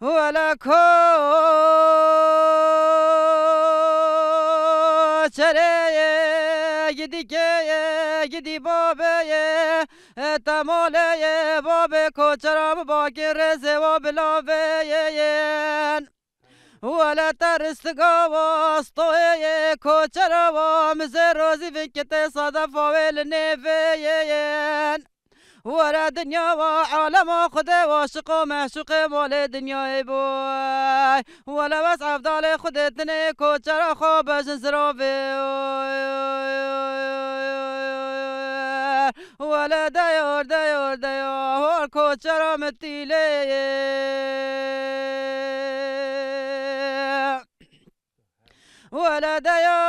ولا كو شري جدي كي جدي بابي تمالي بابي كوچرام باقي رزي وبلاوي ولا ترستقا واسطوي كوچرا ومزروزي فيكتي صدفا والنفيين ورا دنيا وعالم خدي واشق ومعشوق مال دنيا بوي ولا بس عفضال خدتني كوچرا خوب جنزروفي ولا دايور دايور دايور كوچرا متيلي ولا دايور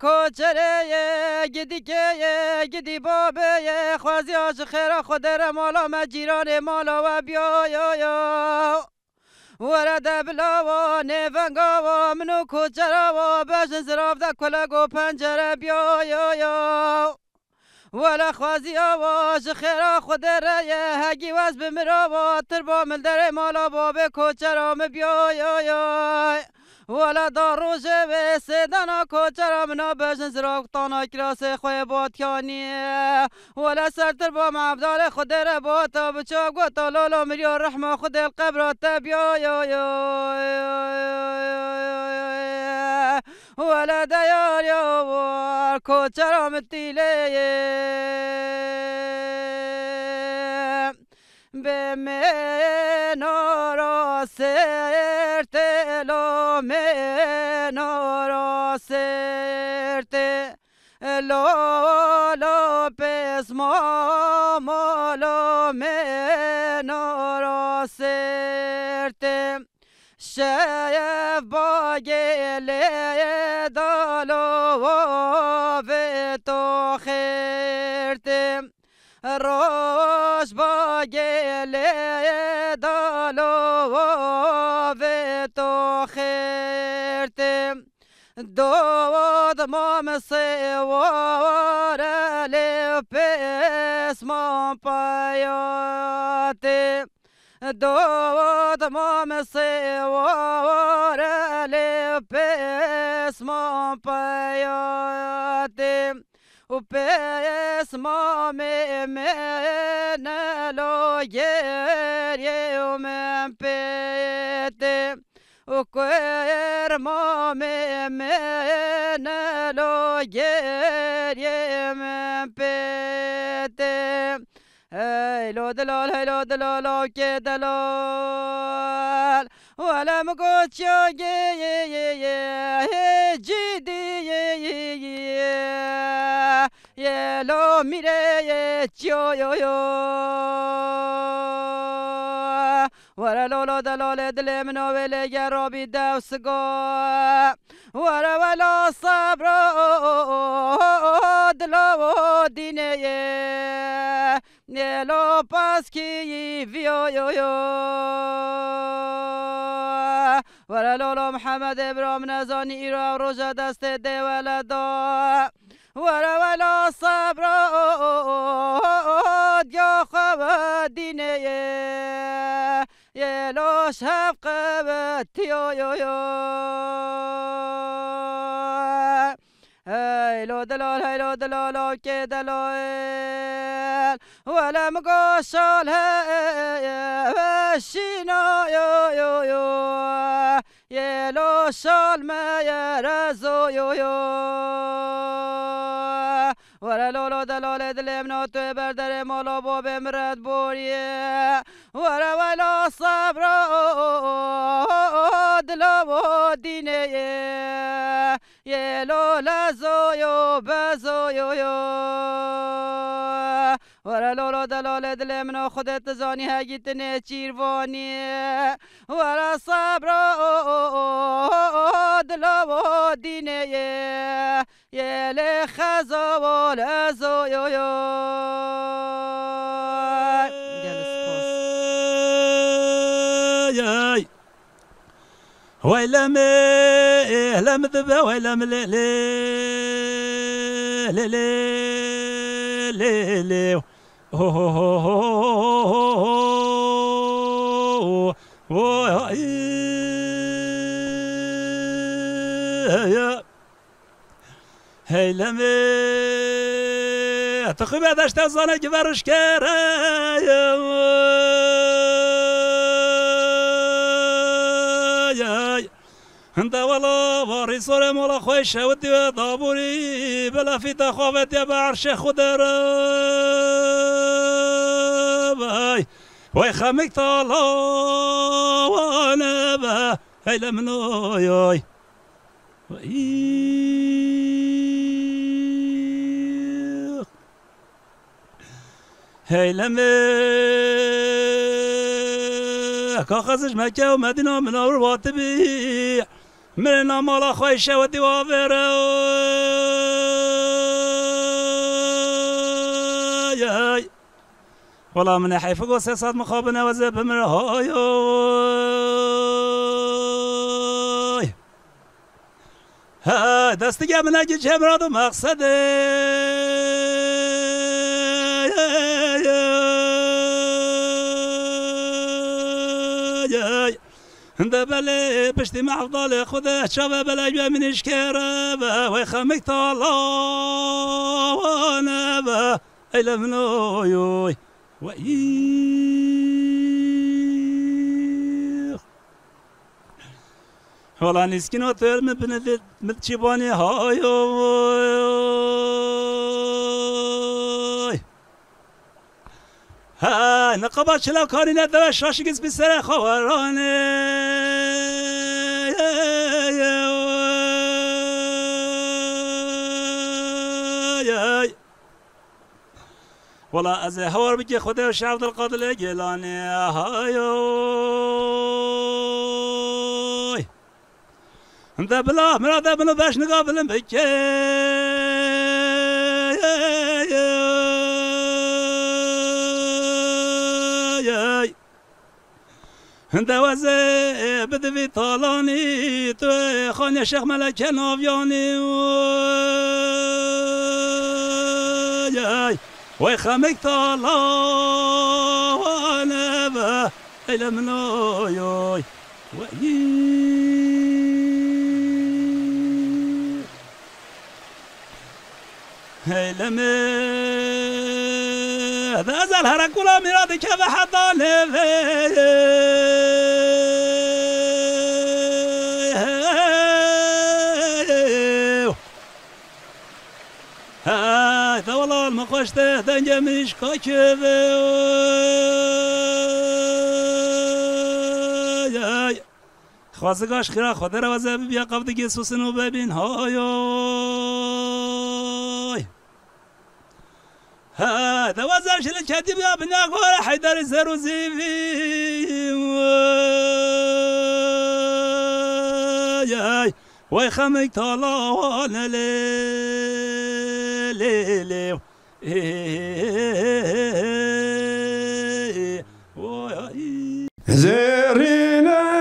کوچره گدی که گدی بابه خوازی آش خیره خودر مالا مجیران مالا و بیا یا یا ورد بلا و نفنگا و منو کوچره و بشن زراف ده کلگ و پنجره بیا یا یا ولا خوازی آواش خیره خودر هگی وز بمرا و تربا ملدر مالا بابه کوچرام بیا یا یا ولا داروش و سدنا کوچرام نبشن زراف تانا کراس خوی باتیانی ولا سرتر با معبدال خودر باتا بچاق و تالالا مریو رحمه خود القبرات بیا یا یا ولا ديار يا كوچرا متيلي بمنورا سرت لو منورا سرت لو لو پس ما لو منورا سرت شايف باقي دالو وفتو خيرتم روش باقي دالو وفتو خيرتم دود ما مسوار لبس ما باياتم دود ما مسوار لبس ما باياتم و پس ما من لو گریه و من پیتم و کویر ما من لو گریه من پیتم هیلو دلال هیلو دلال که دلال ولا مقوتشو جدي يلو ميري تشيو يو يو ورا لولو دلال دل منو ولی گرابی دوسگا ورا ولا صبر دلو دینه يلو باسكي فيو يو يو ورا لولو محمد ابراهيم نزاني ايرا روجا دست دي ولدا ورا ولا صبر يا خوا ديني يلو شفق بتيو يو يو هيلو دلال كي دلال ولا مقوشال هشينا يو يو يو يلو شال ما يرزو يو يو ورا لولو دلال دلمنا تو بردر مالا باب مرد بوریه ورا ولا صبر دلو دینه يلو لازو يو بازو يو يو ورا لولو دلال دلمنا خودت زانی هگیتنه چیروانی ورا صبر دلو دینه يلي خزو ولازو يو يو ويلا مي لا مذبة ويلا ملي لي لي لي لي لي هی لمه تخبه داشته زانه که برش کرده هنده والا واری سر مولا خوی شودی و دابوری بلا فی تخوابت یا به عرش خود رو وی خمک تالا و نبه هی لمنوی هی لمه کاغذش مکه و مدینه منور واتبی من مالا خوی شودی و بره والله من حيفك وسيصاد مخابنا وزب من هاي ها دستي من اجي جمرات مقصد دبل بشتي مع افضل خذ شباب الاجوا من اشكره ويخمك طالع وانا با الى منوي والله نسكن وثير من بنت متشباني هاي ها نقبات شلو كاري ندوى شاشقز بسر خواراني والله از هوار بگی خدا شعب القادل گلانی هایوی ده بلا مراده بنو باش نقابلن بگی ده وزه بدوی طالانی تو خانه شیخ ملک ناویانی وي خمك طالا وانا با الى منوي هي لما هذا زال هركولا مرادي كيف حضاني هذا والله المقشته دنجا مش كاكبه خوازگاش خیره خود رو وزه بیا قبضی سوسنو ببین های ها دوازه شل کتی بیا بنا گوره حیدر زرو زیوی وی خمک تالا وانا ليلي زرينا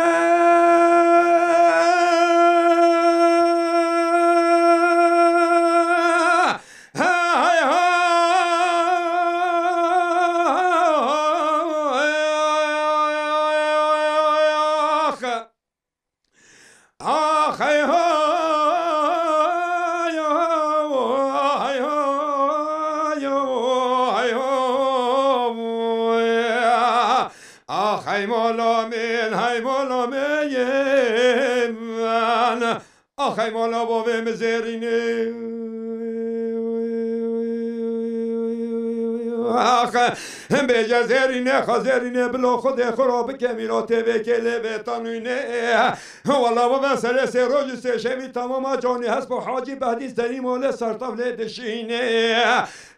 آخای مالا بابم زرینه آخ به جزرینه خزرینه بلا خود خراب کمیرات بکله به تنوینه والا بابا سر سه روز سه شمی تمام جانی هست با حاجی بعدی زری مال سرطبله دشینه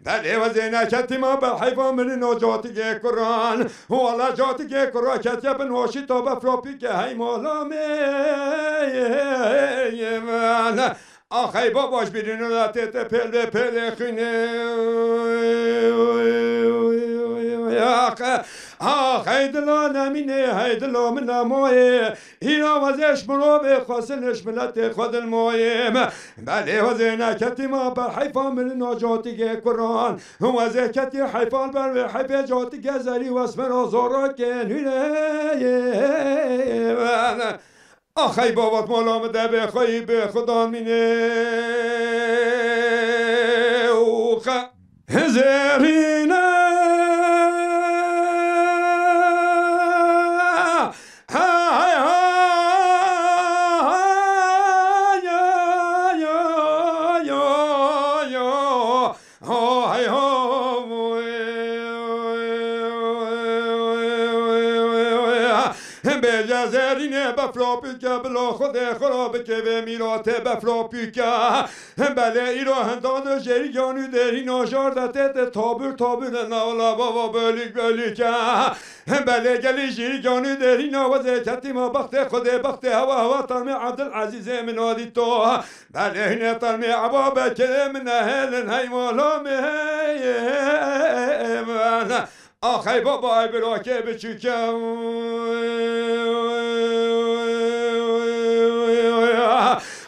بله و زینکتی ما به حیوان من نجاتی که قرآن والا جاتی که قرآن کتیا به نوشی تا بفراپی که هی مالا من آخی باباش بیرین را تیت پل به پل خینه هیدلا نمینه هیدلا من نمایه اینا وزش منو به خاصنش ملت خود المایم بله وزه نکتی ما بر حیفا من ناجاتی که قرآن وزه کتی حیفان بر حیف جاتی که زری و اسم رازارا که نوینه آخی بابات مالام ده به خواهی به خدا مینه اوخه زرینه زرینه بفلا پیکه بلا خود خراب که به میرات بفلا پیکه بله ایرا هندان جریگانی دری ناجاردت تابور نالا بابا بلیکه بله گلی جریگانی دری نوازه کتی ما بخت خود بخت هوا ترمی عبدالعزیز منادی تو بله هنه ترمی عبا بکره من اهل هیمالا من آخی بابا ای براکه بچوکم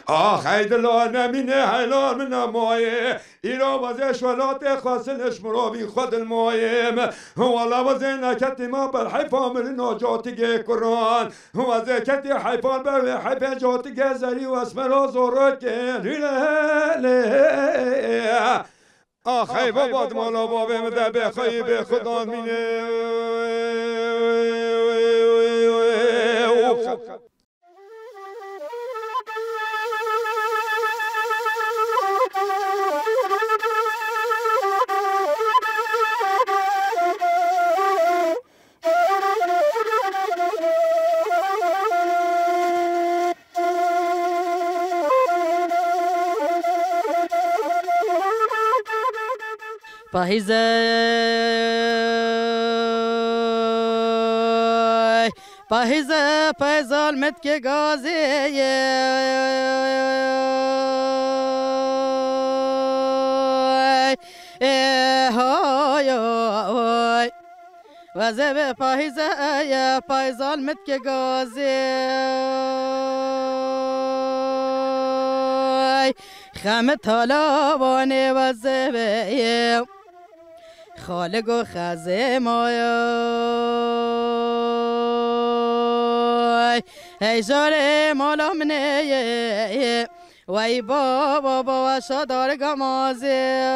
آخی دلا نمینه حیلان من نمایه ایرا وزش ولات خاصنش مرابی خود المایم والا وزه نکتی ما بر حیفا من ناجاتی که قرآن وزه کتی حیفان بر حیف جاتی که زری و اسم رازارا که آخی بابا مالا بابه مده بخوایی به خدا مینه پاهیزه پیزال مت که گازیه های وزه به پاهیزه پیزال مت که گازیه خم طالبانه وزه به خالق و خزه مایای ای جاره مالا منه وی بابا بابا شادار گمازه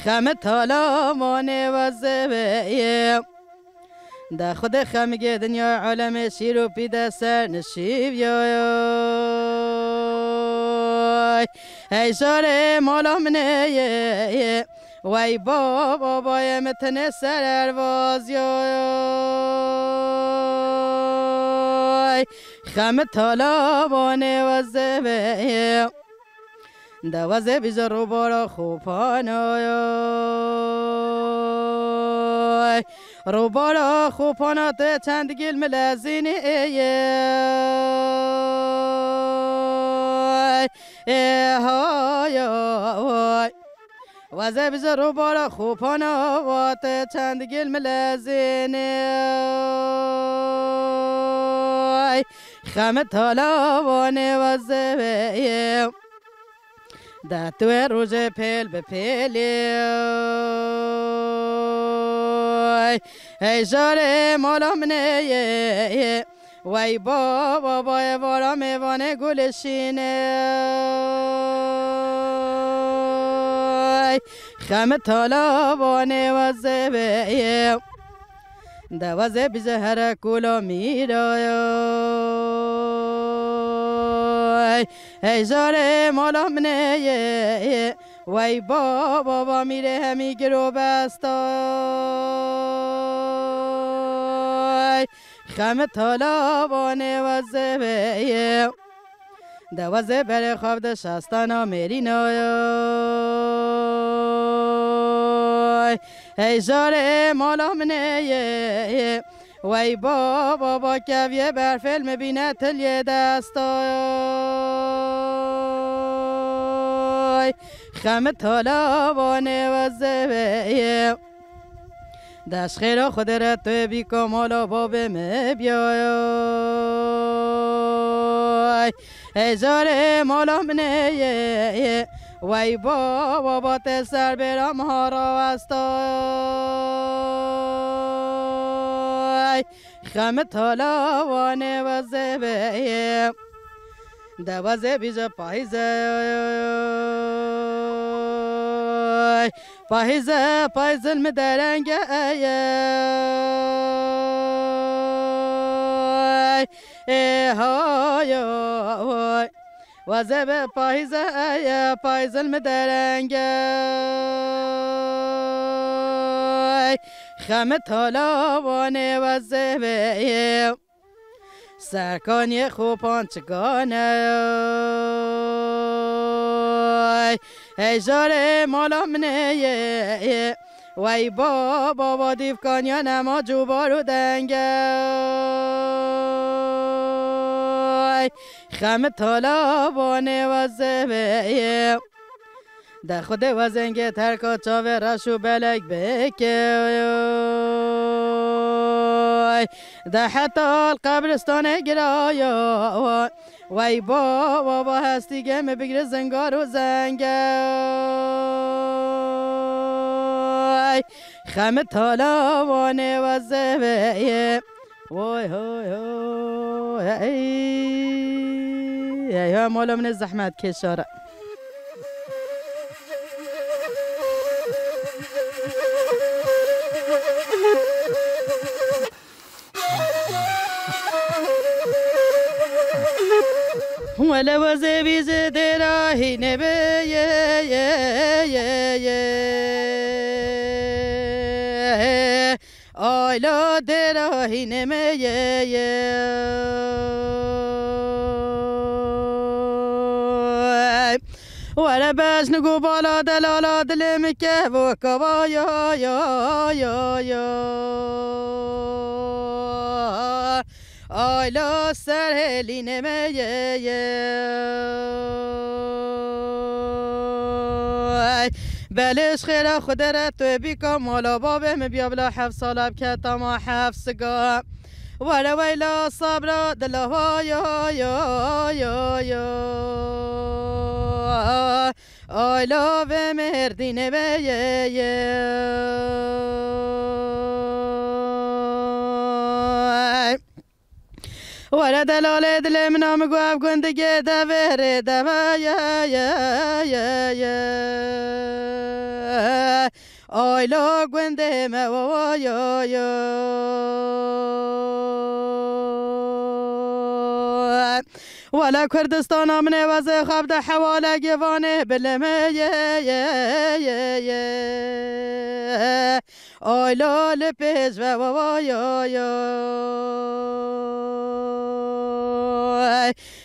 خم طالبانه وزه به ده خود خمگه دنیا عالم شیر و پیده سر نشیب یای ای جاره مالا منه وی بابا بای متن سر ارواز یای خم طالبانه وزه به دوازه بیزا رو بارا خوبان رو بارا خوبانات چند گل ملازینی وزه بیزا رو بارا خوبانات چند گل ملازینی خم طالبانه وزه به ده تو روز پیل به پیلی ای جاره مالا منه وی بابا بای وارا میوانه گلشینه خم طالبانه وزه به دوازه بیزه هر کولا میرای ای جاره مالا منه وی بابا با میره همی گرو بستای خم طالبانه وزه به دوازه بر خواب ده شستانا میری نای ای جاره مالا منه وی بابا با کویه بر فیلم بینه تلیه دستای خمت حالا وانه و زبه دش خیره خود را تو بی کمالا باب مبیای ای جاره مالا منه وای بابا با تسر برام ها را وستای خمت حالا وانه و زبه دوازه بیجا پایزه پایزل مدرنگه ای های وزه پایزه پایزل مدرنگه خمت حالا وانه وزه سرکانی خوبان چگانه ای جاره مالا منه وای بابا دیفکانیا نما جوبارو دنگه خمت حالا وانه و زبه در خود و زنگ ترکا چاوه رشو بلک بکه در حتی القبرستان گرایا وای بابا هستی گم بگیر زنگار و زنگه خمت حالا وانه و زبه وای های های مالا من زحمت کشاره ولا وزبي زدراهي نبي آیلا دراهی نمیه ولا باش نقو بالا دلالا دلمكه وكبا يا آیلا سرهلی نمیه بلش خیره خود را تو بیکا مالا بابه بیا بلا 7 ساله که تما 7 سگا ولا ویلا صبر دلها یا آیلا و مردی نمیه ولا دلال دل منام قواب قندقي دفر دفا يا آیلا قنده ما يا ولا كردستان من وزي خبد حوالا جوانه بلمه آیلا لپیش و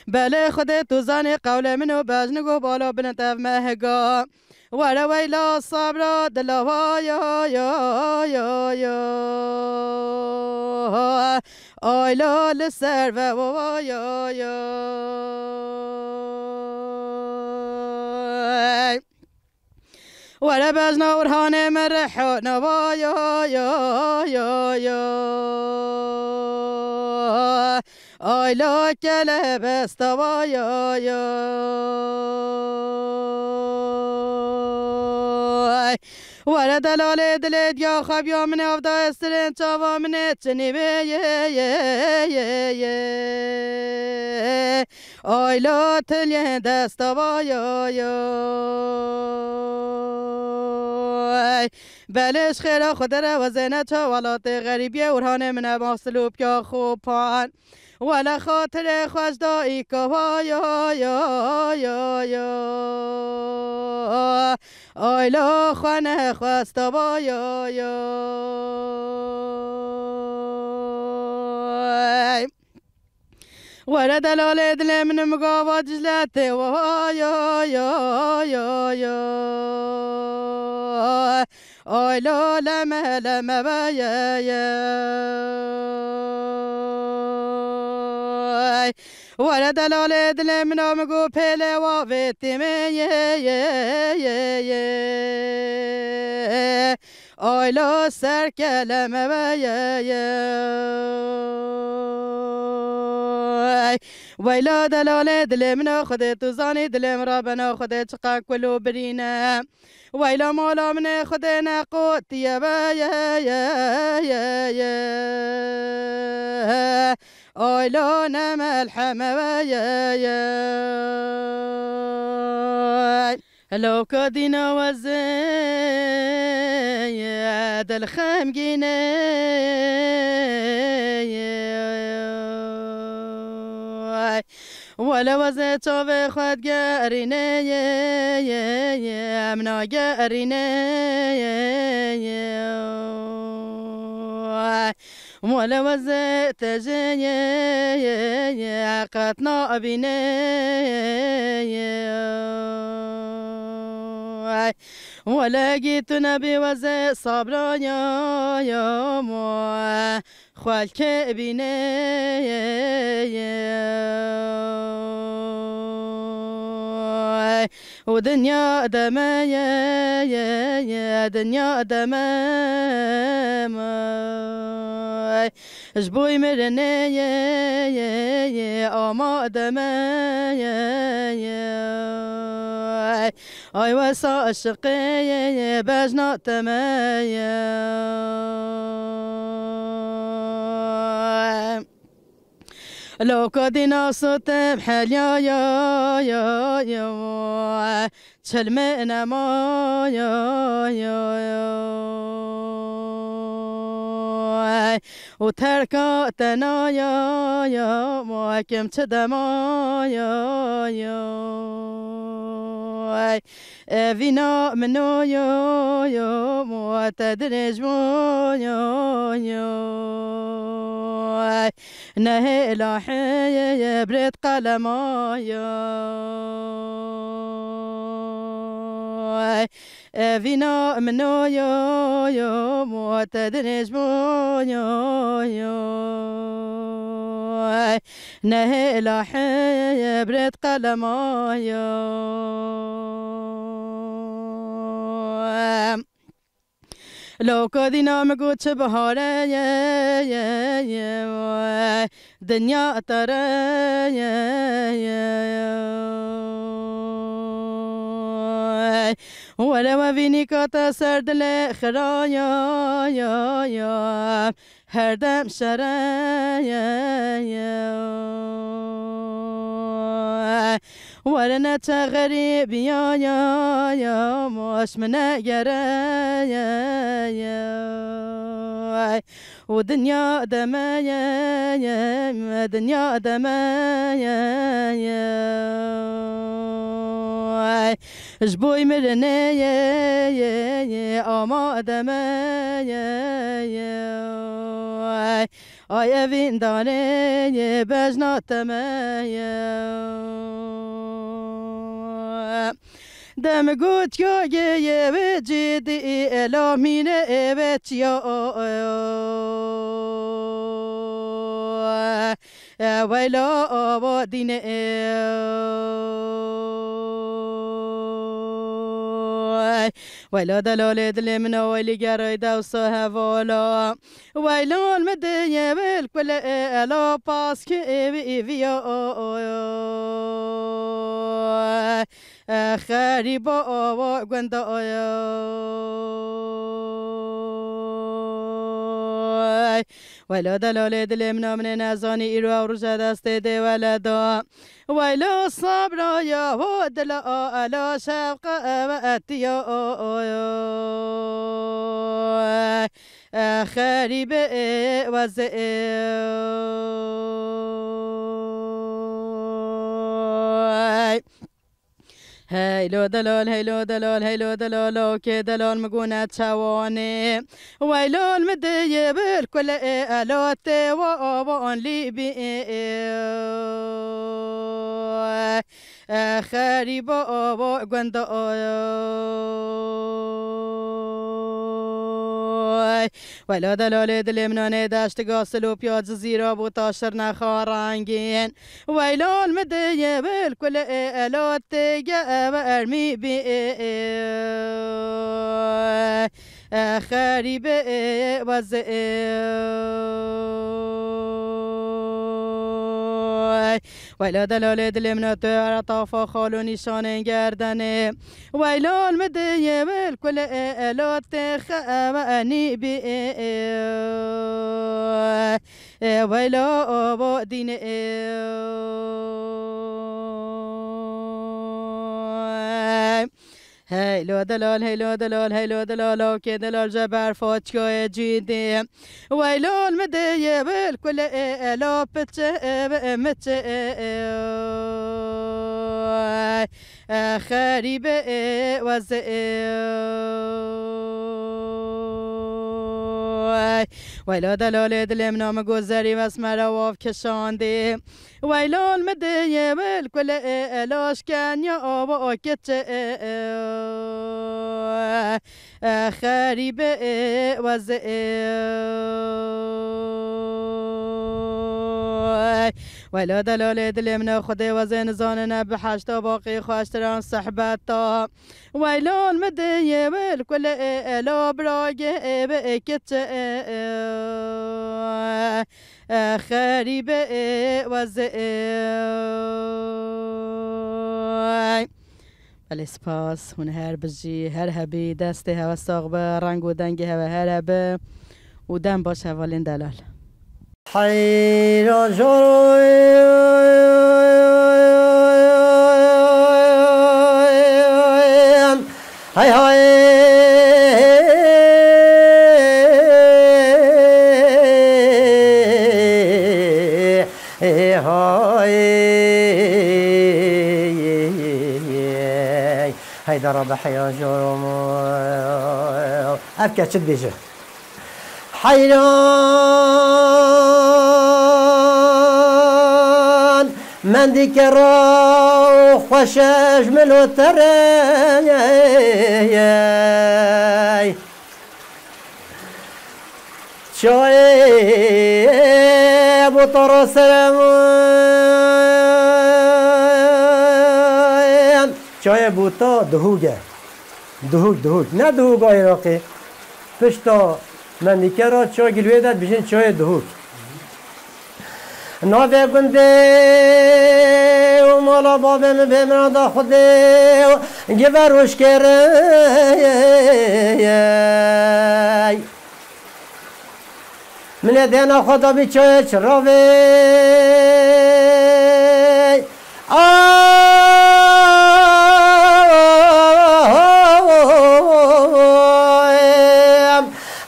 بله خودت تو زنی قول منو بجنگو بالا بنتف مهگا ولا ویلا صبر دلوا یا آیلا لسر و یا ولا بجنا ورهانه مرحو نوا یا آیلا کلب استوا یا ولا دلال دلت یا خب یا من افدا استرین چاوا من چنی به آیلا تلیه دستوا یا بلش خیره خود را وزنه چوالات غریبیه ورهانه من محصلوب یا خوبان ولا خاطر خوش دایی که یا آیلا خانه خواست با یا ولا دلال دل من مقاوة جلته یا آیلا لما بایا ولد الولد لمنا مقو بيلي وفيتمي آيلا سر كلمة ويلا دلالة دلمنا خدت زاني دلم ربنا خدت شقا كلو برينا ويلا مولا من خدنا قوت يا آيلا نمل حما لو كدينا وزيد الخمجينا ولا وزيت شوفي خد قارينا منا قارينا ولا وزيت جاي قطنا بنا ولا جيت نبي وزي صبرا يا مو خالك بنا ودنيا دما يا دنيا دما جبوي مرنا يا أما دما أي وسا الشقي بجنا تمايا لو كدينا صوت بحال يا تشلمنا ما وتركتنا يا ما كم تدما يا فينا منو يا ما تدرج يا نهي لاحي بريد قلما يا فينا منو يا ما تدرج يا نهي لاحي بريد قلما يا لو كدينا مقوت بهارة دنيا ترى ولا فيني كاتا سرد لخرايا هردم شرايا ولا نتا غريب يا مش منا يا ودنيا دمايا دنيا دمايا جبوي مرنا يا أما دمايا آیا وین دانه بجنا تمایا دم گوت یه به جدی الامینه بچ یا ویلا آبادینه ويلا دلال دلمنا ويلي جاري دوسها فولا ويلا المدية بالكل الا باسك ايفيا خريبا وغندا ويلا دلال دلمنا من نازاني إيروا ورجا دستي دي ولدا ويلا الصبر يا ودلا ألا شفق أتيا خريب وزئ هيلو دلال هيلو دلال هيلو دلال اوكي دلال مقونة شواني ويلو المدية بالكل الوتي وابون لي بي خريبا ابو غندا ولا دلال دلمنانه داشت غاسل و پیاز زیرا بو تاشر نخارنگین ویلا المدیه بالکل الات جاب ارمی بی خریب وزه ویلا دلال دلمنا تو طافا خالو نشان گردنه ویلا المدیه بالکل الات خبانی بی ویلا آبا دین هیلو دلال هیلو دلال هیلو دلال او که دلال جبر فاتکای جیدی ویلو المدیه بالکل الا پچه مچه خریب وزه ویلا دلال دلم نام گذری واسم رواف کشانده ویلا المدیه بالکل الاش کنیا آبا کچه خریب وزه ویلا دلال دلم نا خدا وزن زاننا بحشتا باقی خوشتران صحبتا ویلا المدیه بالکل الا براگه بکچه خریب وزه بله سپاس هون هر بجی هر هبی دست هوا ساق به رنگ و دنگ هوا هر هبه و دم باش اولین دلال حیرا جروی های های هيدا ربح يا جرم أبكى شد بيجي حيران من ذكرى خوش أجمل وترى شوي أبو طر سلام چای بوتا دهوگه دهوگ نه دهوگ عراقی پشتا منیکه را چای گلوه داد بشین چای دهوگ ناوه گنده و مالا بابم بمران دا خوده و گوروش کره من دینا خدا بی چای چراوه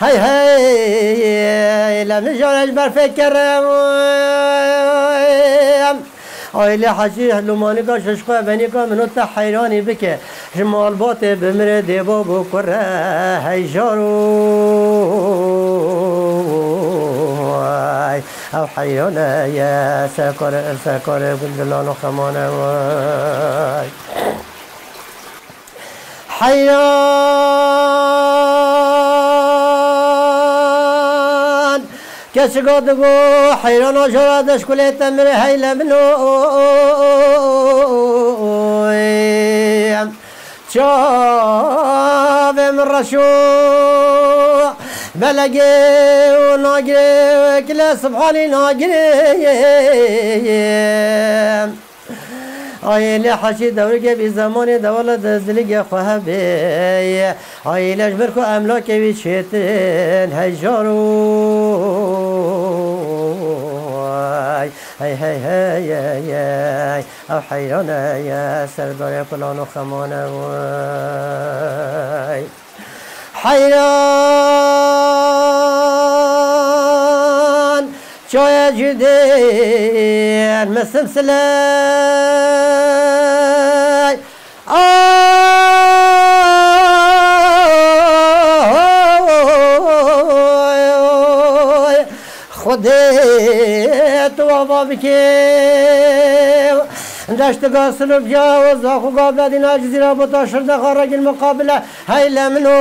هاي هاي لم جرج برفكرم هاي اللي حجيه لمانيكا ششقا بنيكا منو حيراني بك جمال باطي بمر ديبو بكره هاي جارو او حيانا يا سكر قندلان خمانا حيران كشقاد قو حيران وجرادش كل تمر هيلا منو شاف من رشوع بلقي وناقري كلا سبحاني ناقري آی لحشی دوری که بی زمانی دولت دزدلی خواه بی آی لجبر کو املاک بی چیتن هجارو هی هی هی هی او حیرانه یا سردار کلان و خمانه حیران شوية جدير مسلسلاي خديت وابابك داشت قاصر بجاوز اخو قابل دينا جزيرة بطاشر دخل رجل مقابلة هاي لمنو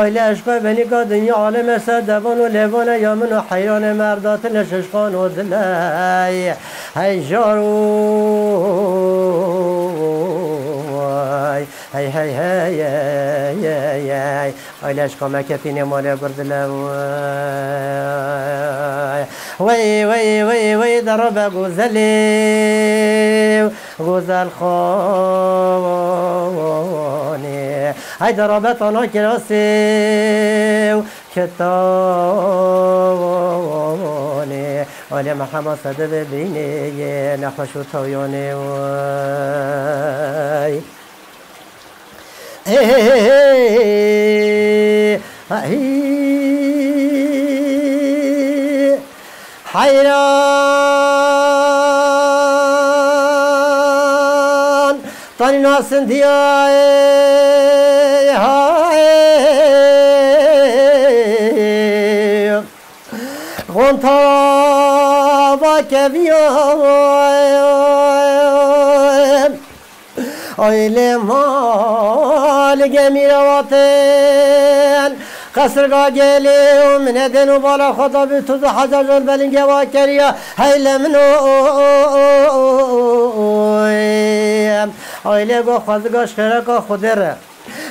آیل عشق بنی که دنیا عالم صدبان و لبان یامن و حیران مردات لششقان و دلی هی جارو هی هی هی هی هی آیل عشق مکتین مال بردل وی وی وی وی درب گوزلی گوزل خانی ای درب تانا کراسی کتانی آلی محمد صده ببینی نخوش و تایانی وی حیران تانی ناسن دیای غنطا با کبیان آیل مال گمیرواتن قصرگاه گلی و مندن و بالا خدا بی تو حجاج البلنگ و کریا حیل منو آیل گو خوزگاش خیرکا خودره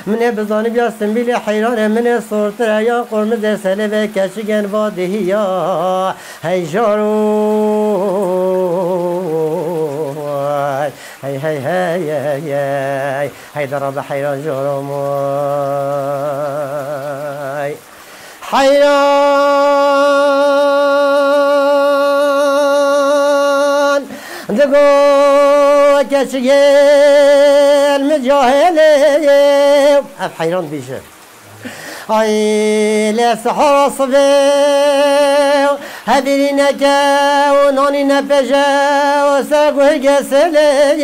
منه بزانی بیا سنبیل حیران منه صورتره یا قرمز سله به کشگن وادهی یا هی جارو هی هی هی هی هی درب حیران جارو حیران دگو کشگل مجاهله اف حیران بیشه ای لسحر صبح هدیری نکه و نانی نپشه و سگوه گسله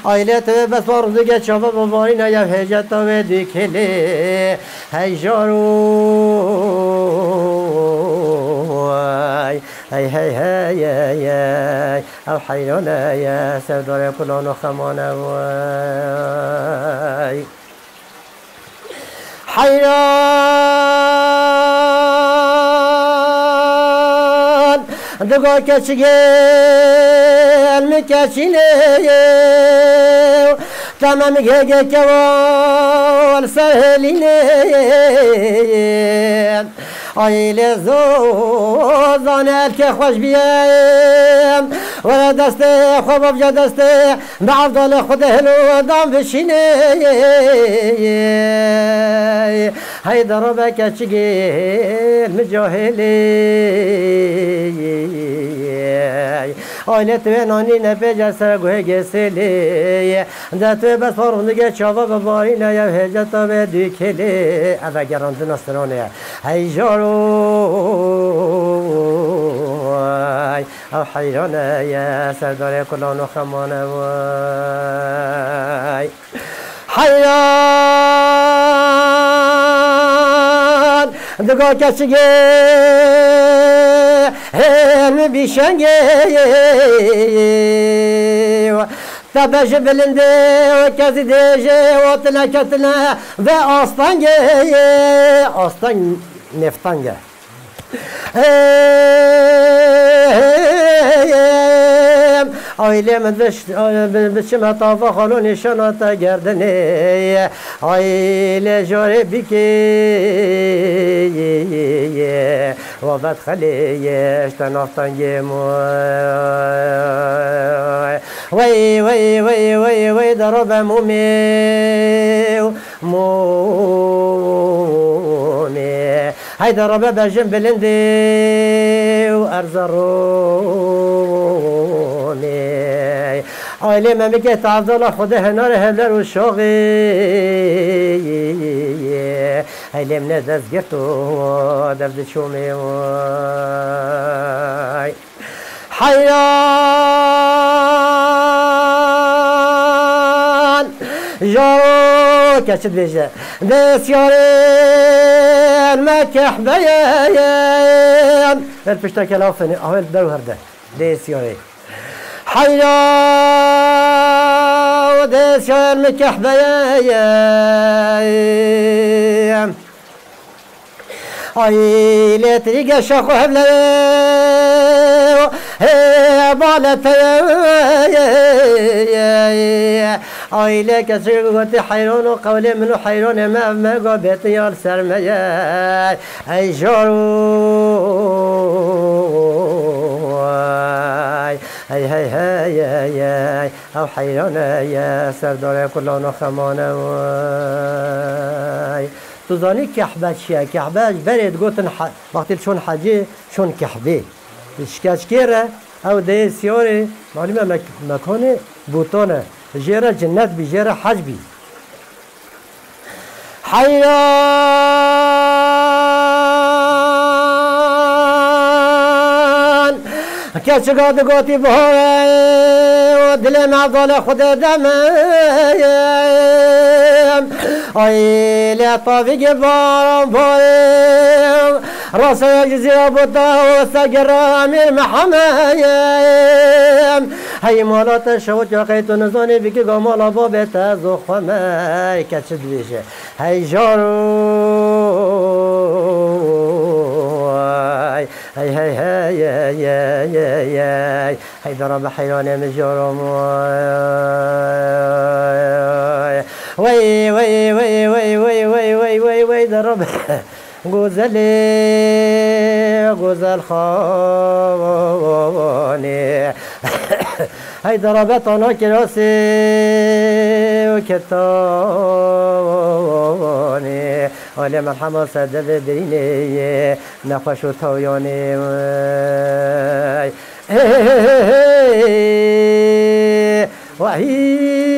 آیله تو بس بارزگه چابه بباری نیف هجت و دیکلی هی جارو هی هی هی هی او حیرانه یا سردار کلان و خمانه حیران دگاه کچگل میکشینه تمام گه کوال سهلینه آیل زانه که خوش بیم و دست خواب جا دست به عبدال خود هلو دام بشینه هی دربه کچگل مجاهلی آیل توی نانی نپیجه سرگوه گسلی ده توی بس فارغنگه چاوا بباری نیم هجتا به دیکلی اوه گراند نسترانه هی جارو او حیرانه یا سردار کلان و خمانه حیران دگاه کشگه هرم بیشنگه تبش بلنده و کسی دیجه و تنکتنه و آستانگه آستان نفتانگه آیله من بشم طافا خالو نشانات گردنه آیله جاره بیکی و بدخلیش تنافتانگه وی وی وی وی وی درب مومی هی دربه بجم بلندی و ارزارونی آیلی مملکت عبدالله خود هنار هلر و شاقی آیلی من دست گرت و دفت شومی حیران جارو کشت بیشه بسیاری مکح بیان الپشتا کلافنی اول دو هرده بسیاری حیران ودس يرمك حبايا اي لا تريق شاخو هبلا بالت اي لا كسرت حيران وقولي منو حيران ما قابت يا سرميا اي جارو هاي هاي هاي هاي او حيران يا سردار كلان خمانه تو زانی کحبه چیه؟ کحبه برید گوتن وقتی چون حجی چون کحبه شکاش کیره او ده سیاره معلومه مکان بوتانه جیره جنت بی جیره حج بی حیران که چگاه گوتی بهاره و دل معضال خود دمه ای لطافی بارم بایم راسه جزیره بودا و سگر امیر محمیم هی مالات شوت یا قیتو نزانی بکی گامالا بابت از و خمه که چه دویشه هی جارو هی هی هی هی هی هی درب حیران مجارم وي وي وي وي وي وي وي وي وي درب غزل خاني هاي ضربتنا كراسي وكتاني ولي مرحمة سدد بريني نقش وطوياني وهي